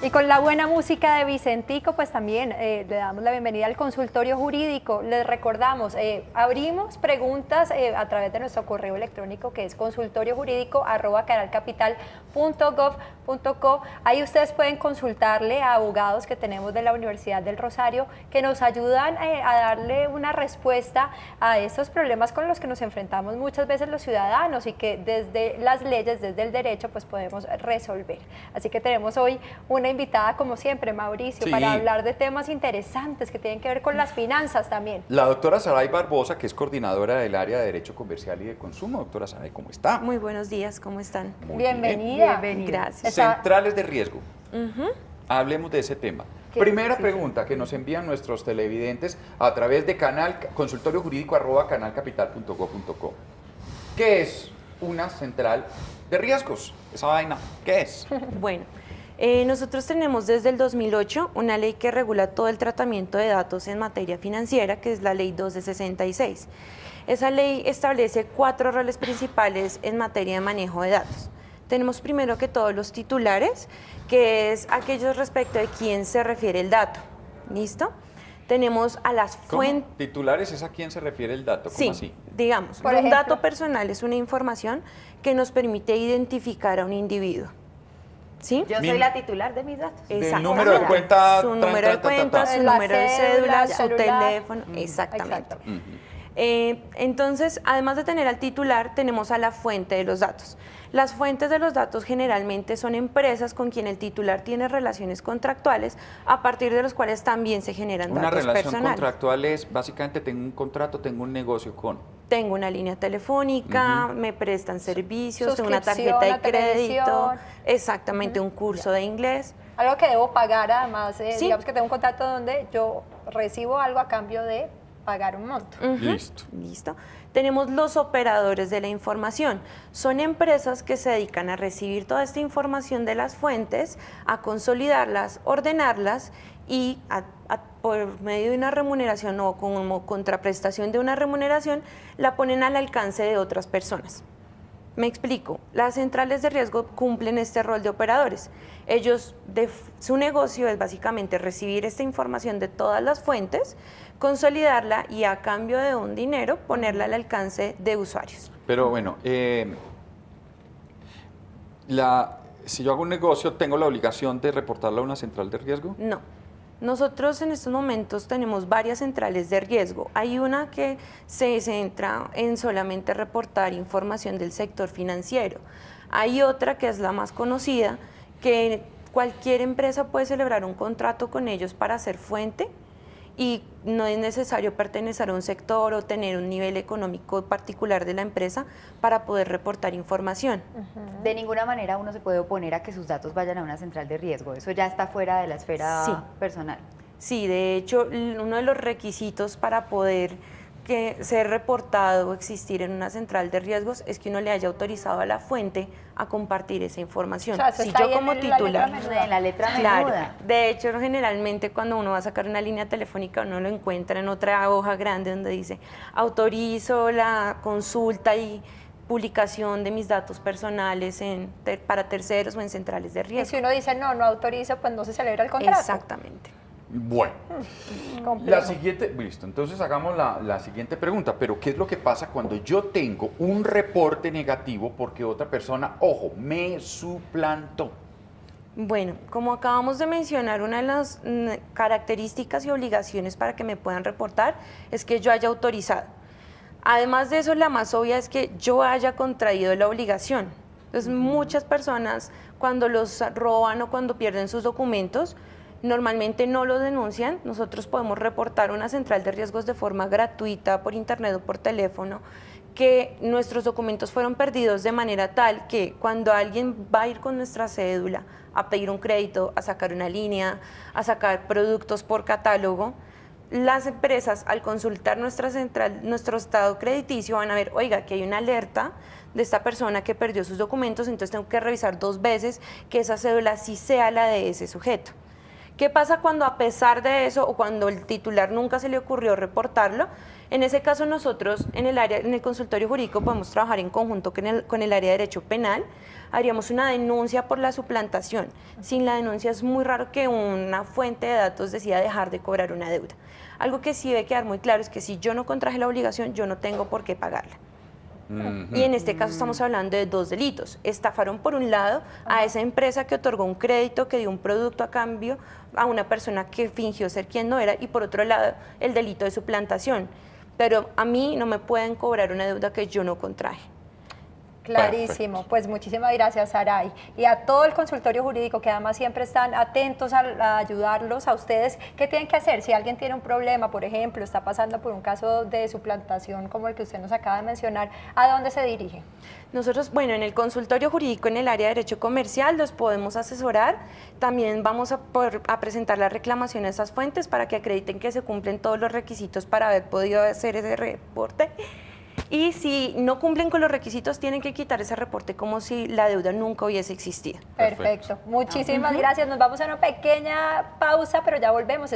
Y con la buena música de Vicentico, pues también le damos la bienvenida al consultorio jurídico. Les recordamos, abrimos preguntas a través de nuestro correo electrónico que es consultoriojurídico@canalcapital.gov.co. Ahí ustedes pueden consultarle a abogados que tenemos de la Universidad del Rosario que nos ayudan a darle una respuesta a estos problemas con los que nos enfrentamos muchas veces los ciudadanos y que desde las leyes, desde el derecho, pues podemos resolver. Así que tenemos hoy una invitada, como siempre, Mauricio, Sí, para hablar de temas interesantes que tienen que ver con las finanzas también. la doctora Saray Barbosa, que es coordinadora del área de Derecho Comercial y de Consumo. Doctora Saray, ¿cómo está? Muy buenos días, ¿cómo están? Muy Bienvenida. Bien. Gracias. Centrales de riesgo. Hablemos de ese tema. Primera pregunta que nos envían nuestros televidentes a través de consultoriojurídico@canalcapital.gov.co. ¿Qué es una central de riesgos? Esa vaina, ¿qué es? Bueno, nosotros tenemos desde el 2008 una ley que regula todo el tratamiento de datos en materia financiera, que es la Ley 2 de 66. Esa ley establece 4 roles principales en materia de manejo de datos. Tenemos primero que todos los titulares, que es aquellos respecto de quién se refiere el dato. ¿Listo? Tenemos a las fuentes. Titulares es a quién se refiere el dato, ¿cómo Sí, así? digamos, Por un ejemplo. dato personal es una información que nos permite identificar a un individuo. ¿Sí? Yo soy la titular de mis datos. Del número de cuenta, Su número de cuenta, su La número de cédula, cédula, su celular. teléfono, exactamente. Exacto. Entonces, además de tener al titular, tenemos a la fuente de los datos. Las fuentes de los datos generalmente son empresas con quien el titular tiene relaciones contractuales, a partir de los cuales también se generan Una datos relación personales. contractual es, básicamente, tengo un contrato, tengo un negocio con... Tengo una línea telefónica, me prestan servicios, tengo una Suscripción tarjeta de a crédito, televisión. exactamente un curso de inglés. Algo que debo pagar, además, Sí. digamos que tengo un contrato donde yo recibo algo a cambio de pagar un monto. Listo. Listo. Tenemos los operadores de la información. Son empresas que se dedican a recibir toda esta información de las fuentes, a consolidarlas, ordenarlas y por medio de una remuneración o como contraprestación de una remuneración, la ponen al alcance de otras personas. Me explico, las centrales de riesgo cumplen este rol de operadores. Ellos, su negocio es básicamente recibir esta información de todas las fuentes, consolidarla y a cambio de un dinero ponerla al alcance de usuarios. Pero bueno, si yo hago un negocio, ¿tengo la obligación de reportarla a una central de riesgo? No. Nosotros en estos momentos tenemos varias centrales de riesgo. Hay una que se centra en solamente reportar información del sector financiero. Hay otra que es la más conocida, que cualquier empresa puede celebrar un contrato con ellos para ser fuente y no es necesario pertenecer a un sector o tener un nivel económico particular de la empresa para poder reportar información. De ninguna manera uno se puede oponer a que sus datos vayan a una central de riesgo. Eso ya está fuera de la esfera Sí. personal. Sí, de hecho, uno de los requisitos para poder ser reportado o existir en una central de riesgos es que uno le haya autorizado a la fuente a compartir esa información. O sea, eso Si está yo ahí como en la letra titular, menuda. En la letra claro, menuda. de hecho, generalmente cuando uno va a sacar una línea telefónica, uno lo encuentra en otra hoja grande donde dice, autorizo la consulta y publicación de mis datos personales para terceros o en centrales de Y riesgo. si uno dice no autoriza, pues no se celebra el contrato. Exactamente. Bueno, Complejo. la siguiente, listo, entonces hagamos la siguiente pregunta, pero ¿qué es lo que pasa cuando yo tengo un reporte negativo porque otra persona, ojo, me suplantó? Bueno, como acabamos de mencionar, una de las características y obligaciones para que me puedan reportar es que yo haya autorizado. Además de eso, la más obvia es que yo haya contraído la obligación. Entonces, muchas personas cuando los roban o cuando pierden sus documentos, normalmente no los denuncian. Nosotros podemos reportar a una central de riesgos de forma gratuita por internet o por teléfono que nuestros documentos fueron perdidos de manera tal que cuando alguien va a ir con nuestra cédula a pedir un crédito, a sacar una línea, a sacar productos por catálogo, las empresas al consultar nuestra central, nuestro estado crediticio van a ver, oiga, que hay una alerta de esta persona que perdió sus documentos, entonces tengo que revisar 2 veces que esa cédula sí sea la de ese sujeto. ¿Qué pasa cuando a pesar de eso o cuando el titular nunca se le ocurrió reportarlo? En ese caso nosotros en el consultorio jurídico podemos trabajar en conjunto con el área de derecho penal, haríamos una denuncia por la suplantación. Sin la denuncia es muy raro que una fuente de datos decida dejar de cobrar una deuda. Algo que sí debe quedar muy claro es que si yo no contraje la obligación, yo no tengo por qué pagarla. Y en este caso estamos hablando de 2 delitos. Estafaron por un lado a esa empresa que otorgó un crédito, que dio un producto a cambio a una persona que fingió ser quien no era, y por otro lado el delito de suplantación. Pero a mí no me pueden cobrar una deuda que yo no contraje. Clarísimo, pues muchísimas gracias, Saray. Y a todo el consultorio jurídico, que además siempre están atentos a ayudarlos a ustedes. ¿Qué tienen que hacer? Si alguien tiene un problema, por ejemplo, está pasando por un caso de suplantación como el que usted nos acaba de mencionar, ¿a dónde se dirige? Nosotros, bueno, en el consultorio jurídico, en el área de derecho comercial, los podemos asesorar. También vamos a presentar la reclamación a esas fuentes para que acrediten que se cumplen todos los requisitos para haber podido hacer ese reporte. Y si no cumplen con los requisitos, tienen que quitar ese reporte como si la deuda nunca hubiese existido. Perfecto. Muchísimas gracias. Nos vamos a una pequeña pausa, pero ya volvemos.